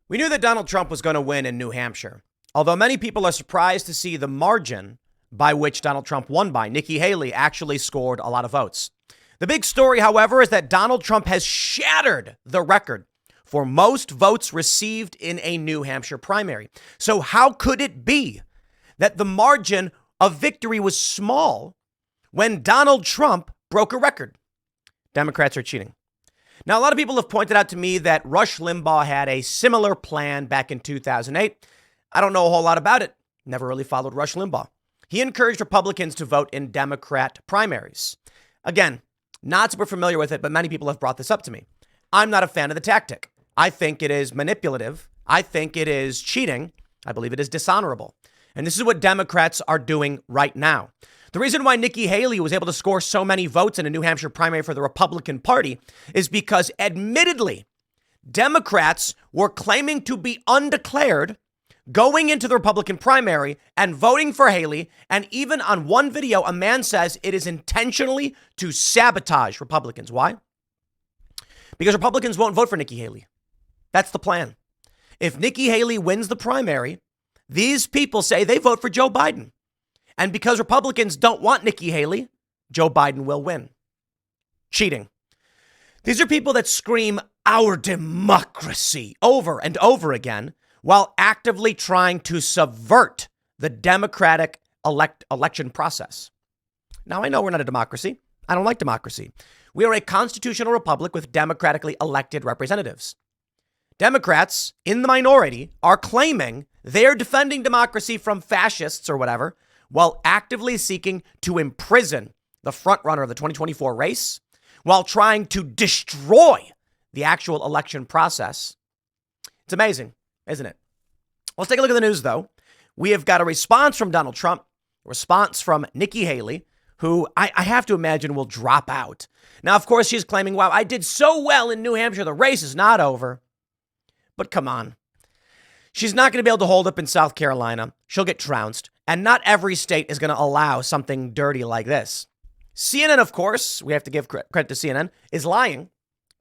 We knew that Donald Trump was going to win in New Hampshire, although many people are surprised to see the margin by which Donald Trump won by. Nikki Haley actually scored a lot of votes. The big story, however, is that Donald Trump has shattered the record for most votes received in a New Hampshire primary. So how could it be that the margin of victory was small when Donald Trump broke a record? Democrats are cheating. Now, a lot of people have pointed out to me that Rush Limbaugh had a similar plan back in 2008. I don't know a whole lot about it. Never really followed Rush Limbaugh. He encouraged Republicans to vote in Democrat primaries. Again, not super familiar with it, but many people have brought this up to me. I'm not a fan of the tactic. I think it is manipulative. I think it is cheating. I believe it is dishonorable. And this is what Democrats are doing right now. The reason why Nikki Haley was able to score so many votes in a New Hampshire primary for the Republican Party is because, admittedly, Democrats were claiming to be undeclared going into the Republican primary and voting for Haley. And even on one video, a man says it is intentionally to sabotage Republicans. Why? Because Republicans won't vote for Nikki Haley. That's the plan. If Nikki Haley wins the primary, these people say they vote for Joe Biden. And because Republicans don't want Nikki Haley, Joe Biden will win. Cheating. These are people that scream our democracy over and over again while actively trying to subvert the democratic election process. Now, I know we're not a democracy. I don't like democracy. We are a constitutional republic with democratically elected representatives. Democrats in the minority are claiming they're defending democracy from fascists or whatever, while actively seeking to imprison the frontrunner of the 2024 race, while trying to destroy the actual election process. It's amazing, isn't it? Let's take a look at the news, though. We have got a response from Donald Trump, a response from Nikki Haley, who I have to imagine will drop out. Now, of course, she's claiming, wow, I did so well in New Hampshire, the race is not over. But come on. She's not going to be able to hold up in South Carolina. She'll get trounced. And not every state is going to allow something dirty like this. CNN, of course, we have to give credit to CNN, is lying.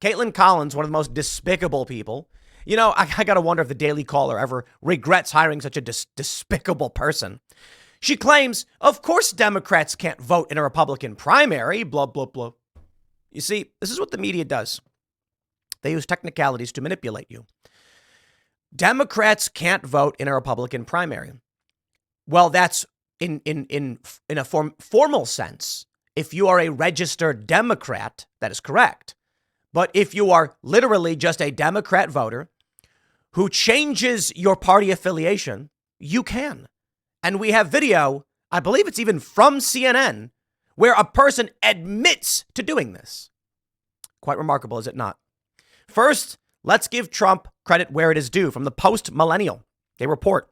Caitlin Collins, one of the most despicable people. You know, I got to wonder if the Daily Caller ever regrets hiring such a despicable person. She claims, of course, Democrats can't vote in a Republican primary, blah, blah, blah. You see, this is what the media does. They use technicalities to manipulate you. Democrats can't vote in a Republican primary. Well, that's in a formal sense. If you are a registered Democrat, that is correct. But if you are literally just a Democrat voter who changes your party affiliation, you can. And we have video, I believe it's even from CNN, where a person admits to doing this. Quite remarkable, is it not? First, let's give Trump credit where it is due. From the Post-Millennial, they report,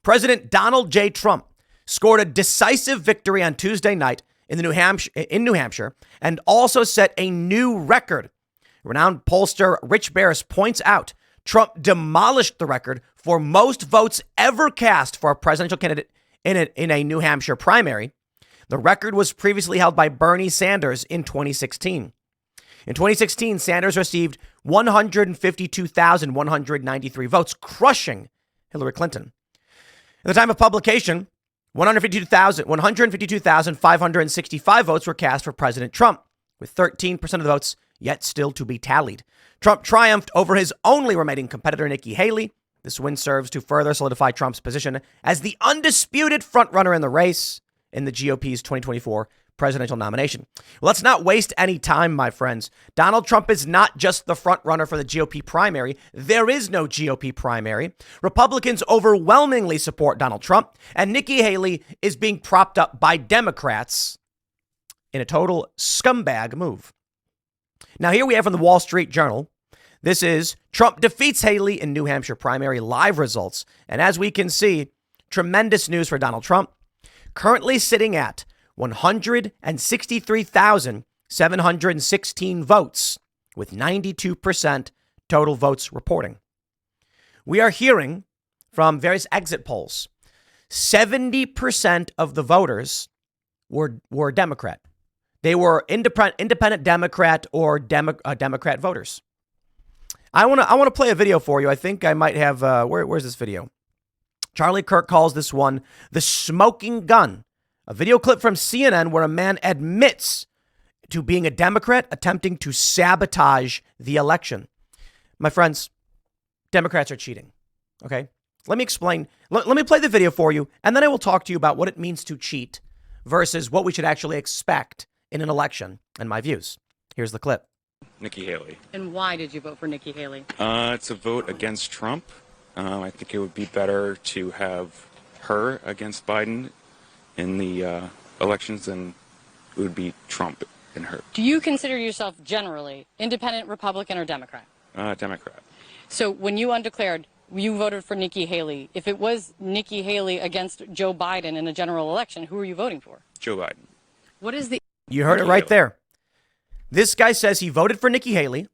President Donald J. Trump scored a decisive victory on Tuesday night in New Hampshire and also set a new record. Renowned pollster Rich Barris points out Trump demolished the record for most votes ever cast for a presidential candidate in a New Hampshire primary. The record was previously held by Bernie Sanders in 2016. In 2016, Sanders received 152,193 votes, crushing Hillary Clinton. At the time of publication, 152,565 votes were cast for President Trump, with 13% of the votes yet still to be tallied. Trump triumphed over his only remaining competitor, Nikki Haley. This win serves to further solidify Trump's position as the undisputed frontrunner in the race in the GOP's 2024 presidential nomination. Well, let's not waste any time, my friends. Donald Trump is not just the front runner for the GOP primary. There is no GOP primary. Republicans overwhelmingly support Donald Trump, and Nikki Haley is being propped up by Democrats in a total scumbag move. Now, here we have from the Wall Street Journal. This is Trump defeats Haley in New Hampshire primary live results. And as we can see, tremendous news for Donald Trump, currently sitting at 163,716 votes, with 92% total votes reporting. We are hearing from various exit polls, 70% of the voters were Democrat. They were independent Democrat or Democrat voters. I want to play a video for you. I think I might have, where's this video? Charlie Kirk calls this one the smoking gun, a video clip from CNN where a man admits to being a Democrat attempting to sabotage the election. My friends, Democrats are cheating. Okay, let me explain. Let me play the video for you, and then I will talk to you about what it means to cheat versus what we should actually expect in an election and my views. Here's the clip. Nikki Haley. And why did you vote for Nikki Haley? It's a vote against Trump. I think it would be better to have her against Biden in the elections than it would be Trump and her. Do you consider yourself generally independent, Republican, or Democrat? Democrat. So when you undeclared, you voted for Nikki Haley. If it was Nikki Haley against Joe Biden in a general election, who are you voting for? Joe Biden. What is the... You heard it right there. This guy says he voted for Nikki Haley.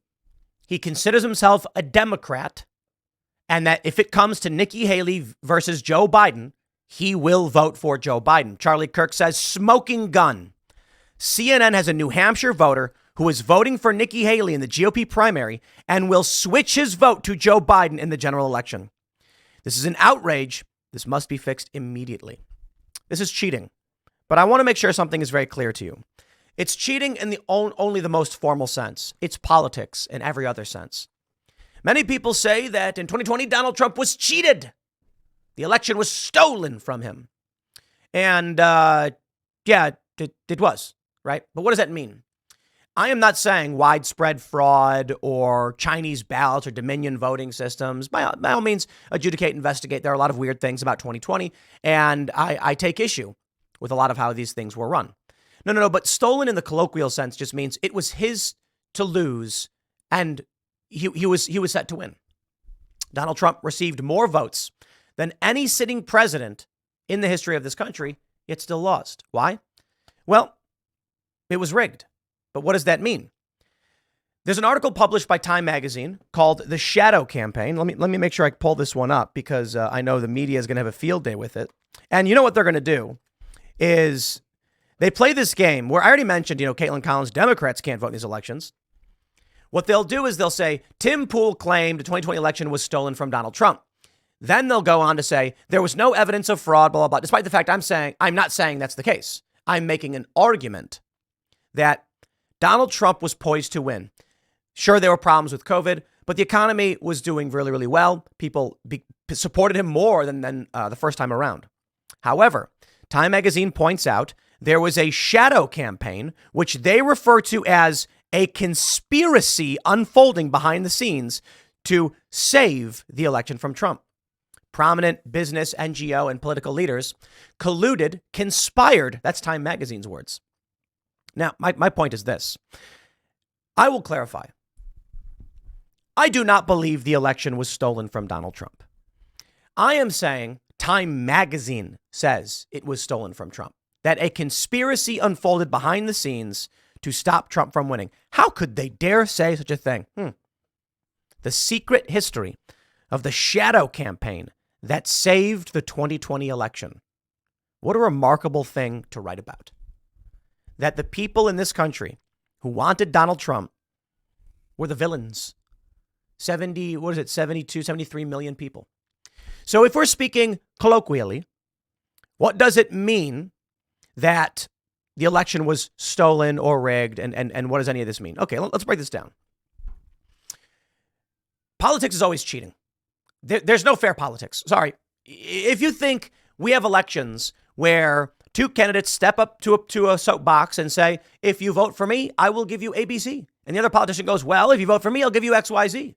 He considers himself a Democrat. And that if it comes to Nikki Haley versus Joe Biden, he will vote for Joe Biden. Charlie Kirk says, smoking gun. CNN has a New Hampshire voter who is voting for Nikki Haley in the GOP primary and will switch his vote to Joe Biden in the general election. This is an outrage. This must be fixed immediately. This is cheating. But I want to make sure something is very clear to you. It's cheating in the only the most formal sense. It's politics in every other sense. Many people say that in 2020, Donald Trump was cheated. The election was stolen from him. And yeah, it was, right? But what does that mean? I am not saying widespread fraud or Chinese ballots or Dominion voting systems. By all means, adjudicate, investigate. There are a lot of weird things about 2020, and I take issue with a lot of how these things were run. No. But stolen in the colloquial sense just means it was his to lose, and he was set to win. Donald Trump received more votes than any sitting president in the history of this country, yet still lost. Why? Well, it was rigged. But what does that mean? There's an article published by Time magazine called The Shadow Campaign. Let me make sure I pull this one up because I know the media is going to have a field day with it. And you know what they're going to do is they play this game where I already mentioned, Caitlin Collins, Democrats can't vote in these elections. What they'll do is they'll say Tim Pool claimed the 2020 election was stolen from Donald Trump. Then they'll go on to say there was no evidence of fraud, blah, blah, blah. Despite the fact I'm not saying that's the case. I'm making an argument that Donald Trump was poised to win. Sure, there were problems with COVID, but the economy was doing really, really well. People supported him more than the first time around. However, Time magazine points out there was a shadow campaign, which they refer to as a conspiracy unfolding behind the scenes to save the election from Trump. Prominent business, NGO, and political leaders colluded, conspired. That's Time magazine's words. Now, my point is this. I will clarify. I do not believe the election was stolen from Donald Trump. I am saying Time magazine says it was stolen from Trump, that a conspiracy unfolded behind the scenes to stop Trump from winning. How could they dare say such a thing? The secret history of the shadow campaign that saved the 2020 election. What a remarkable thing to write about. That the people in this country who wanted Donald Trump were the villains. 72, 73 million people. So if we're speaking colloquially, what does it mean that the election was stolen or rigged? And what does any of this mean? Okay, let's break this down. Politics is always cheating. There's no fair politics. Sorry. If you think we have elections where two candidates step up to a soapbox and say, if you vote for me, I will give you ABC. And the other politician goes, well, if you vote for me, I'll give you XYZ.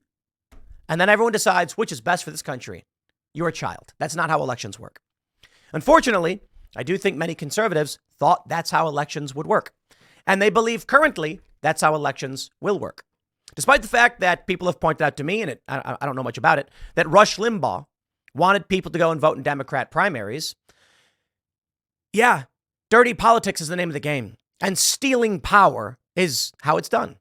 And then everyone decides which is best for this country. You're a child. That's not how elections work. Unfortunately, I do think many conservatives thought that's how elections would work. And they believe currently that's how elections will work. Despite the fact that people have pointed out to me, and I don't know much about it, that Rush Limbaugh wanted people to go and vote in Democrat primaries. Yeah, dirty politics is the name of the game. And stealing power is how it's done.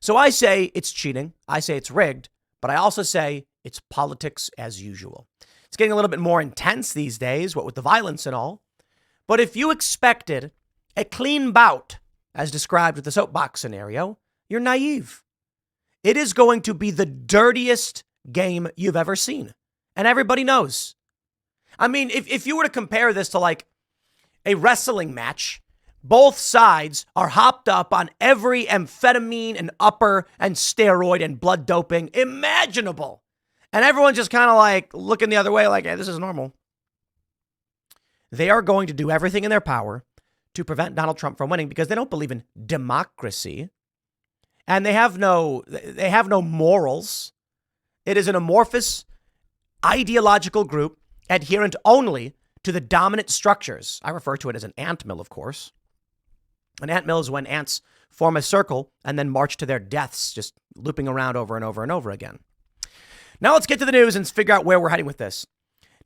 So I say it's cheating. I say it's rigged. But I also say it's politics as usual. It's getting a little bit more intense these days, what with the violence and all. But if you expected a clean bout, as described with the soapbox scenario, you're naive. It is going to be the dirtiest game you've ever seen. And everybody knows. I mean, if you were to compare this to like a wrestling match, both sides are hopped up on every amphetamine and upper and steroid and blood doping imaginable. And everyone's just kind of like looking the other way like, hey, this is normal. They are going to do everything in their power to prevent Donald Trump from winning because they don't believe in democracy. And they have no morals. It is an amorphous ideological group adherent only to the dominant structures. I refer to it as an ant mill, of course. An ant mill is when ants form a circle and then march to their deaths, just looping around over and over and over again. Now let's get to the news and figure out where we're heading with this.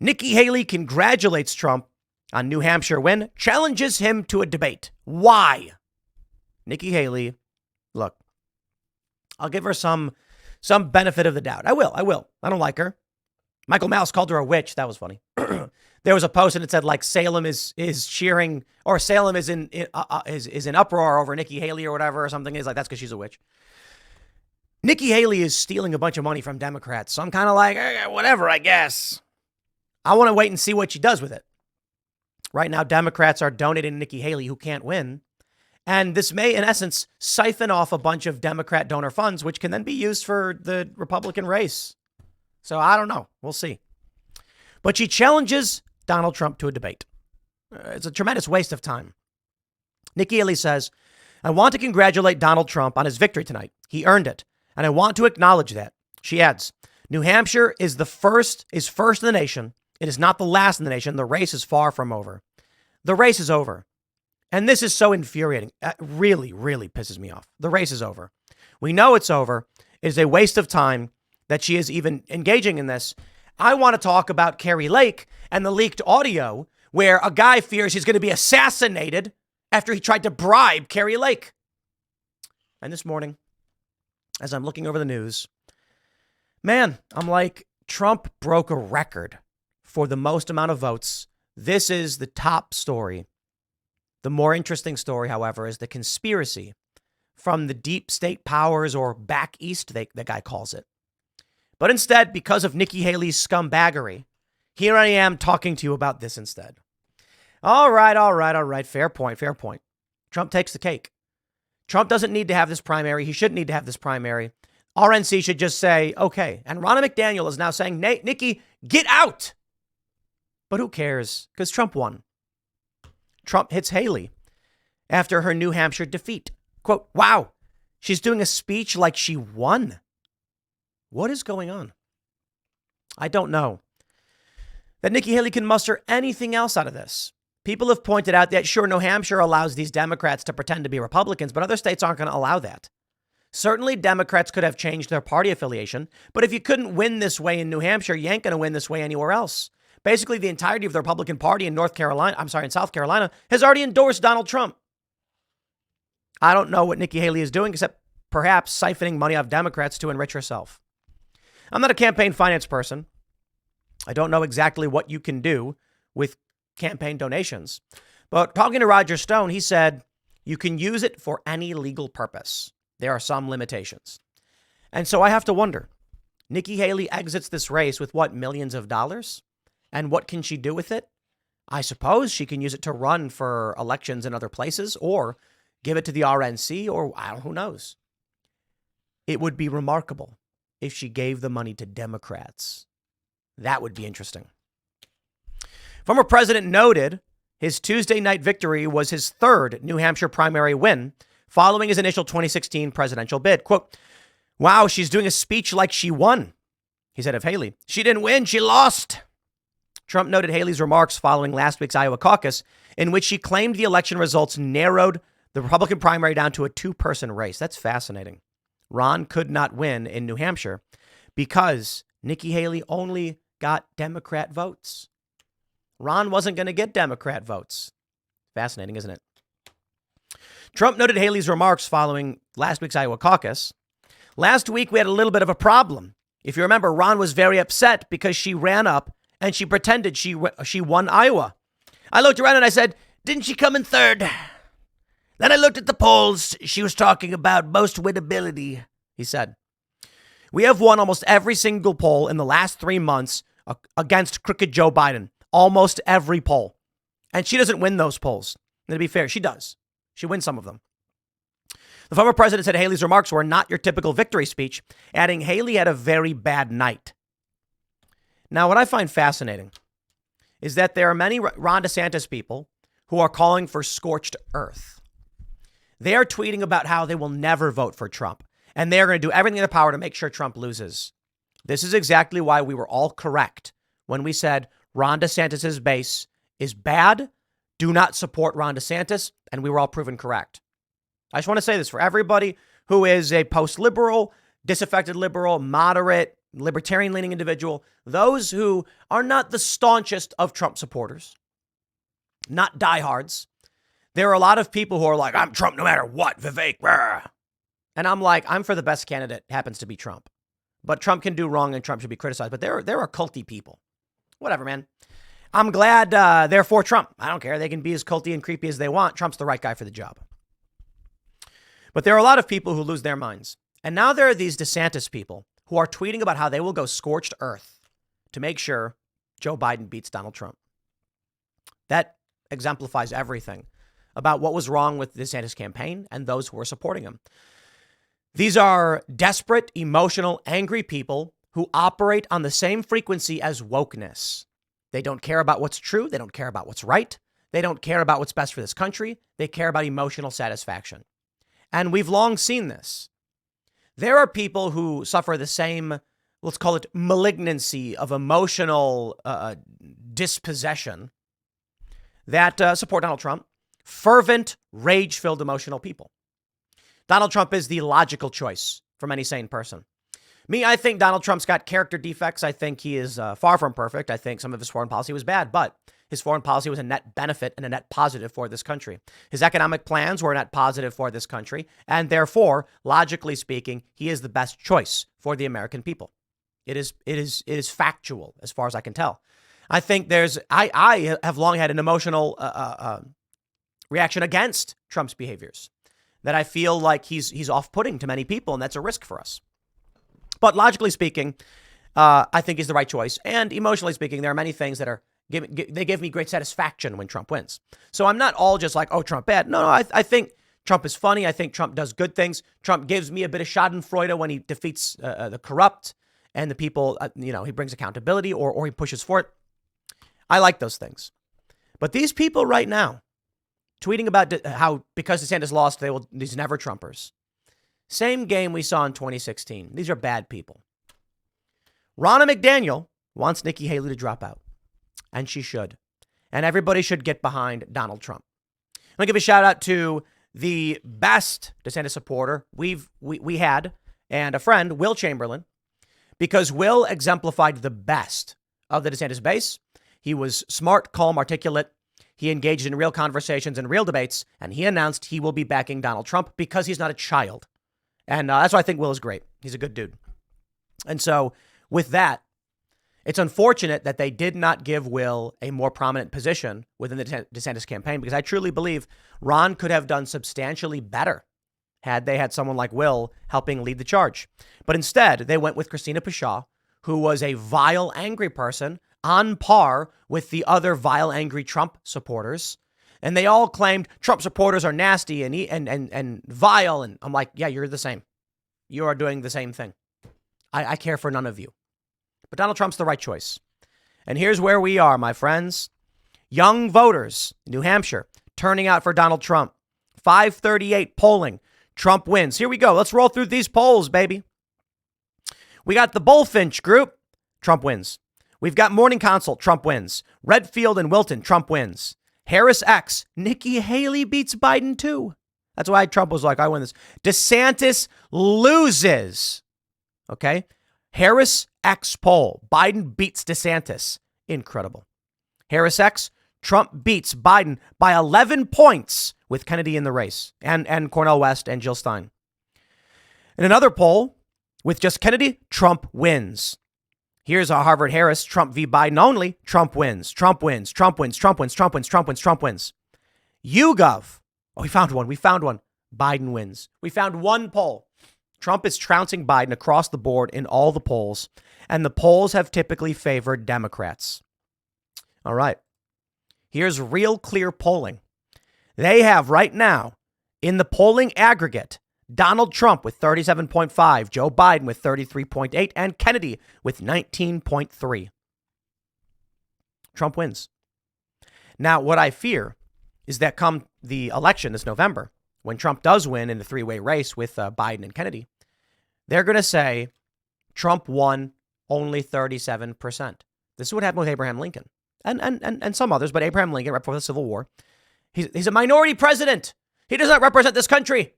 Nikki Haley congratulates Trump on New Hampshire win, challenges him to a debate. Why? Nikki Haley, look, I'll give her some benefit of the doubt. I will. I don't like her. Michael Mouse called her a witch. That was funny. There was a post and it said like Salem is cheering or Salem is in uproar over Nikki Haley or whatever or something. He's like, that's because she's a witch. Nikki Haley is stealing a bunch of money from Democrats. So I'm kind of like, whatever, I guess. I want to wait and see what she does with it. Right now, Democrats are donating to Nikki Haley, who can't win. And this may, in essence, siphon off a bunch of Democrat donor funds, which can then be used for the Republican race. So I don't know. We'll see. But she challenges Donald Trump to a debate. It's a tremendous waste of time. Nikki Haley says, I want to congratulate Donald Trump on his victory tonight. He earned it. And I want to acknowledge that. She adds, New Hampshire is first in the nation. It is not the last in the nation. The race is far from over. The race is over. And this is so infuriating. It really, really pisses me off. The race is over. We know it's over. It is a waste of time that she is even engaging in this. I want to talk about Carrie Lake and the leaked audio where a guy fears he's going to be assassinated after he tried to bribe Carrie Lake. And this morning, as I'm looking over the news, man, I'm like, Trump broke a record for the most amount of votes. This is the top story. The more interesting story, however, is the conspiracy from the deep state powers, or back east, the guy calls it. But instead, because of Nikki Haley's scumbaggery, here I am talking to you about this instead. All right. Fair point. Trump takes the cake. Trump doesn't need to have this primary. He shouldn't need to have this primary. RNC should just say, okay. And Ronna McDaniel is now saying, Nikki, get out. But who cares? Because Trump won. Trump hits Haley after her New Hampshire defeat. Quote, wow, she's doing a speech like she won. What is going on? I don't know that Nikki Haley can muster anything else out of this. People have pointed out that, sure, New Hampshire allows these Democrats to pretend to be Republicans, but other states aren't going to allow that. Certainly, Democrats could have changed their party affiliation, but if you couldn't win this way in New Hampshire, you ain't going to win this way anywhere else. Basically, the entirety of the Republican Party in South Carolina has already endorsed Donald Trump. I don't know what Nikki Haley is doing, except perhaps siphoning money off Democrats to enrich herself. I'm not a campaign finance person. I don't know exactly what you can do with campaign donations. But talking to Roger Stone, he said, you can use it for any legal purpose. There are some limitations. And so I have to wonder, Nikki Haley exits this race with what, millions of dollars? And what can she do with it? I suppose she can use it to run for elections in other places or give it to the RNC or who knows. It would be remarkable if she gave the money to Democrats. That would be interesting. Former president noted his Tuesday night victory was his third New Hampshire primary win following his initial 2016 presidential bid. Quote, wow, she's doing a speech like she won. He said of Haley, she didn't win, she lost. Trump noted Haley's remarks following last week's Iowa caucus, in which she claimed the election results narrowed the Republican primary down to a two-person race. That's fascinating. Ron could not win in New Hampshire because Nikki Haley only got Democrat votes. Ron wasn't going to get Democrat votes. Fascinating, isn't it? Trump noted Haley's remarks following last week's Iowa caucus. Last week, we had a little bit of a problem. If you remember, Ron was very upset because she ran up and she pretended she won Iowa. I looked around and I said, didn't she come in third? Then I looked at the polls. She was talking about most winnability, he said. We have won almost every single poll in the last 3 months against crooked Joe Biden. Almost every poll. And she doesn't win those polls. And to be fair, she does. She wins some of them. The former president said Haley's remarks were not your typical victory speech, adding Haley had a very bad night. Now, what I find fascinating is that there are many Ron DeSantis people who are calling for scorched earth. They are tweeting about how they will never vote for Trump, and they are going to do everything in their power to make sure Trump loses. This is exactly why we were all correct when we said Ron DeSantis' base is bad, do not support Ron DeSantis, and we were all proven correct. I just want to say this for everybody who is a post-liberal, disaffected liberal, moderate, libertarian-leaning individual, those who are not the staunchest of Trump supporters, not diehards. There are a lot of people who are like, I'm Trump no matter what, Vivek. Rah. And I'm like, I'm for the best candidate, happens to be Trump. But Trump can do wrong and Trump should be criticized. But there are culty people. Whatever, man. I'm glad they're for Trump. I don't care. They can be as culty and creepy as they want. Trump's the right guy for the job. But there are a lot of people who lose their minds. And now there are these DeSantis people who are tweeting about how they will go scorched earth to make sure Joe Biden beats Donald Trump. That exemplifies everything about what was wrong with the DeSantis campaign and those who are supporting him. These are desperate, emotional, angry people who operate on the same frequency as wokeness. They don't care about what's true. They don't care about what's right. They don't care about what's best for this country. They care about emotional satisfaction. And we've long seen this. There are people who suffer the same, let's call it malignancy of emotional dispossession that support Donald Trump. Fervent, rage-filled, emotional people. Donald Trump is the logical choice from any sane person. Me, I think Donald Trump's got character defects. I think he is far from perfect. I think some of his foreign policy was bad, but his foreign policy was a net benefit and a net positive for this country. His economic plans were a net positive for this country. And therefore, logically speaking, he is the best choice for the American people. It is factual as far as I can tell. I think I have long had an emotional reaction against Trump's behaviors that I feel like he's off-putting to many people, and that's a risk for us. But logically speaking, I think he's the right choice. And emotionally speaking, there are many things that are they give me great satisfaction when Trump wins. So I'm not all just like, oh, Trump bad. No, I think Trump is funny. I think Trump does good things. Trump gives me a bit of schadenfreude when he defeats the corrupt and the people, he brings accountability or he pushes for it. I like those things. But these people right now tweeting about how because DeSantis lost, these never Trumpers. Same game we saw in 2016. These are bad people. Ronna McDaniel wants Nikki Haley to drop out. And she should. And everybody should get behind Donald Trump. I'm going to give a shout out to the best DeSantis supporter we had and a friend, Will Chamberlain, because Will exemplified the best of the DeSantis base. He was smart, calm, articulate. He engaged in real conversations and real debates, and he announced he will be backing Donald Trump because he's not a child. And that's why I think Will is great. He's a good dude. And so with that, it's unfortunate that they did not give Will a more prominent position within the DeSantis campaign, because I truly believe Ron could have done substantially better had they had someone like Will helping lead the charge. But instead, they went with Christina Pashaw, who was a vile, angry person on par with the other vile, angry Trump supporters. And they all claimed Trump supporters are nasty and vile. And I'm like, yeah, you're the same. You are doing the same thing. I care for none of you. But Donald Trump's the right choice. And here's where we are, my friends. Young voters, New Hampshire, turning out for Donald Trump. 538 polling. Trump wins. Here we go. Let's roll through these polls, baby. We got the Bullfinch group. Trump wins. We've got Morning Consult. Trump wins. Redfield and Wilton. Trump wins. Harris X. Nikki Haley beats Biden too. That's why Trump was like, I win this. DeSantis loses. Okay. Harris X poll. Biden beats DeSantis. Incredible. Harris X. Trump beats Biden by 11 points with Kennedy in the race and Cornel West and Jill Stein. In another poll with just Kennedy, Trump wins. Here's a Harvard Harris, Trump v. Biden only. Trump wins. Trump wins. Trump wins. Trump wins. Trump wins. Trump wins. Trump wins. YouGov. Oh, we found one. Biden wins. We found one poll Trump is trouncing Biden across the board in all the polls, and the polls have typically favored Democrats. All right. Here's real clear polling. They have right now, in the polling aggregate, Donald Trump with 37.5, Joe Biden with 33.8, and Kennedy with 19.3. Trump wins. Now, what I fear is that come the election this November, when Trump does win in the three-way race with Biden and Kennedy, they're going to say Trump won only 37%. This is what happened with Abraham Lincoln and some others, but Abraham Lincoln, right before the Civil War, he's a minority president. He does not represent this country.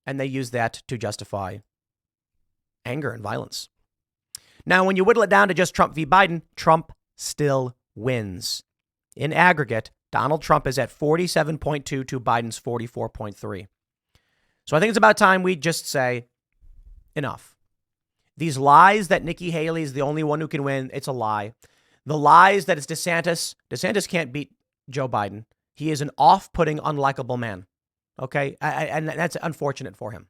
And they use that to justify anger and violence. Now, when you whittle it down to just Trump v. Biden, Trump still wins. In aggregate, Donald Trump is at 47.2 to Biden's 44.3. So I think it's about time we just say enough. These lies that Nikki Haley is the only one who can win, it's a lie. The lies that it's DeSantis can't beat Joe Biden. He is an off-putting, unlikable man. Okay? And that's unfortunate for him.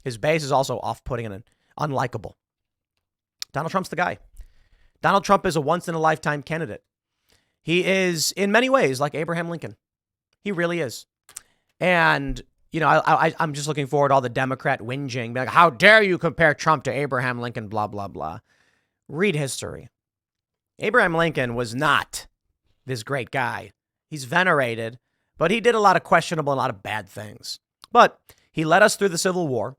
His base is also off-putting and unlikable. Donald Trump's the guy. Donald Trump is a once-in-a-lifetime candidate. He is, in many ways, like Abraham Lincoln. He really is. And, you know, I'm just looking forward to all the Democrat whinging. Like, how dare you compare Trump to Abraham Lincoln, blah, blah, blah. Read history. Abraham Lincoln was not this great guy. He's venerated, but he did a lot of questionable and a lot of bad things. But he led us through the Civil War,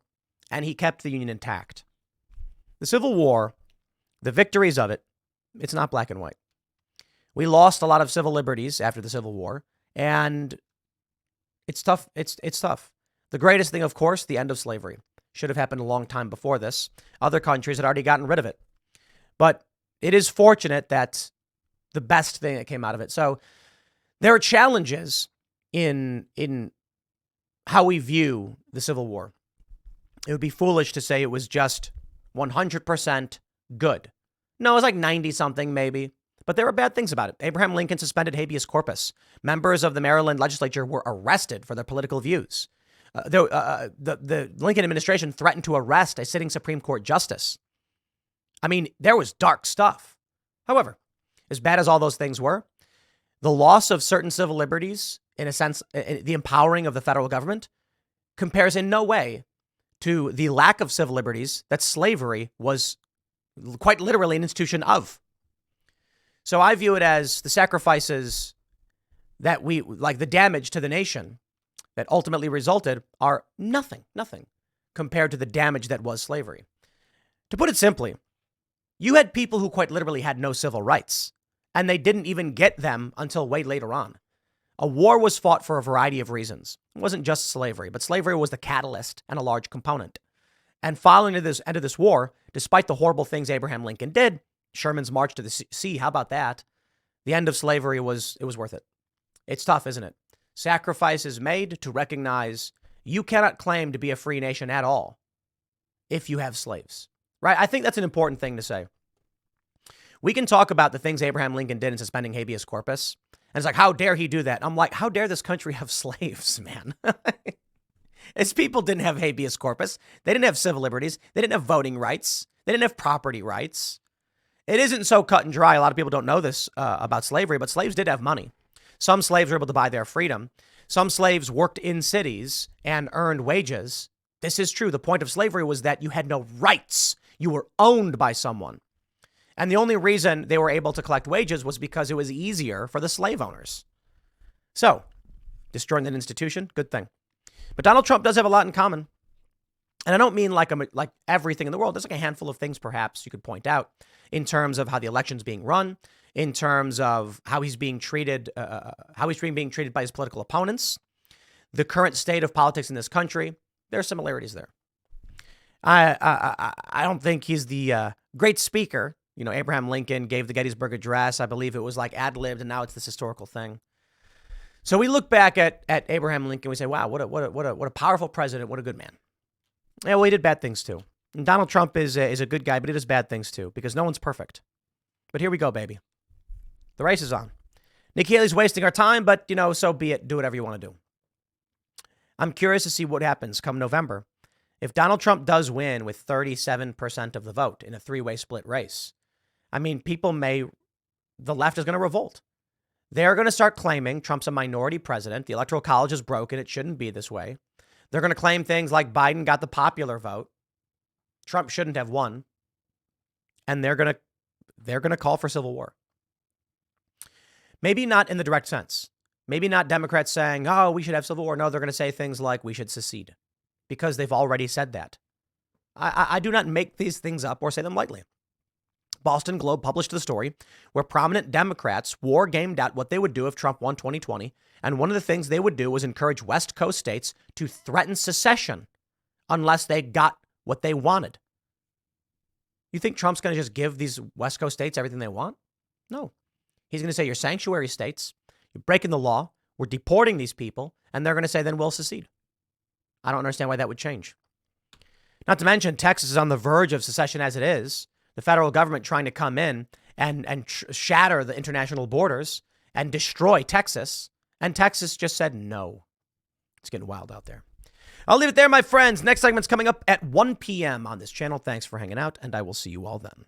and he kept the Union intact. The Civil War, the victories of it, it's not black and white. We lost a lot of civil liberties after the Civil War, and it's tough. It's tough. The greatest thing, of course, the end of slavery. Should have happened a long time before this. Other countries had already gotten rid of it. But it is fortunate that the best thing that came out of it. So there are challenges in how we view the Civil War. It would be foolish to say it was just 100% good. No, it was like 90-something maybe. But there were bad things about it. Abraham Lincoln suspended habeas corpus. Members of the Maryland legislature were arrested for their political views. The Lincoln administration threatened to arrest a sitting Supreme Court justice. I mean, there was dark stuff. However, as bad as all those things were, the loss of certain civil liberties, in a sense, the empowering of the federal government, compares in no way to the lack of civil liberties that slavery was quite literally an institution of. So I view it as the sacrifices that we, like the damage to the nation that ultimately resulted, are nothing compared to the damage that was slavery. To put it simply, you had people who quite literally had no civil rights, and they didn't even get them until way later on. A war was fought for a variety of reasons. It wasn't just slavery, but slavery was the catalyst and a large component. And following the end of this war, despite the horrible things Abraham Lincoln did, Sherman's march to the sea, how about that? The end of slavery was worth it. It's tough, isn't it? Sacrifices made to recognize you cannot claim to be a free nation at all if you have slaves, right? I think that's an important thing to say. We can talk about the things Abraham Lincoln did in suspending habeas corpus. And it's like, how dare he do that? I'm like, how dare this country have slaves, man? Its people didn't have habeas corpus. They didn't have civil liberties. They didn't have voting rights. They didn't have property rights. It isn't so cut and dry. A lot of people don't know this about slavery, but slaves did have money. Some slaves were able to buy their freedom. Some slaves worked in cities and earned wages. This is true. The point of slavery was that you had no rights. You were owned by someone. And the only reason they were able to collect wages was because it was easier for the slave owners. So, destroying that institution, good thing. But Donald Trump does have a lot in common. And I don't mean like everything in the world. There's like a handful of things perhaps you could point out in terms of how the election's being run, in terms of how he's being treated, being treated by his political opponents, the current state of politics in this country. There are similarities there. I don't think he's the great speaker. You know, Abraham Lincoln gave the Gettysburg Address. I believe it was like ad-libbed, and now it's this historical thing. So we look back at Abraham Lincoln. We say, wow, what a powerful president. What a good man. Yeah, well, he did bad things too. And Donald Trump is a good guy, but he does bad things too, because no one's perfect. But here we go, baby. The race is on. Nikki Haley's wasting our time, but, so be it. Do whatever you want to do. I'm curious to see what happens come November. If Donald Trump does win with 37% of the vote in a three-way split race, I mean, the left is going to revolt. They're going to start claiming Trump's a minority president. The Electoral College is broken. It shouldn't be this way. They're going to claim things like Biden got the popular vote. Trump shouldn't have won. And they're going to call for civil war. Maybe not in the direct sense. Maybe not Democrats saying, oh, we should have civil war. No, they're going to say things like we should secede because they've already said that. I do not make these things up or say them lightly. Boston Globe published the story where prominent Democrats war gamed out what they would do if Trump won 2020. And one of the things they would do was encourage West Coast states to threaten secession unless they got what they wanted. You think Trump's going to just give these West Coast states everything they want? No. He's going to say, you're sanctuary states. You're breaking the law. We're deporting these people. And they're going to say, then we'll secede. I don't understand why that would change. Not to mention, Texas is on the verge of secession as it is. The federal government trying to come in and shatter the international borders and destroy Texas. And Texas just said no. It's getting wild out there. I'll leave it there, my friends. Next segment's coming up at 1 p.m. on this channel. Thanks for hanging out, and I will see you all then.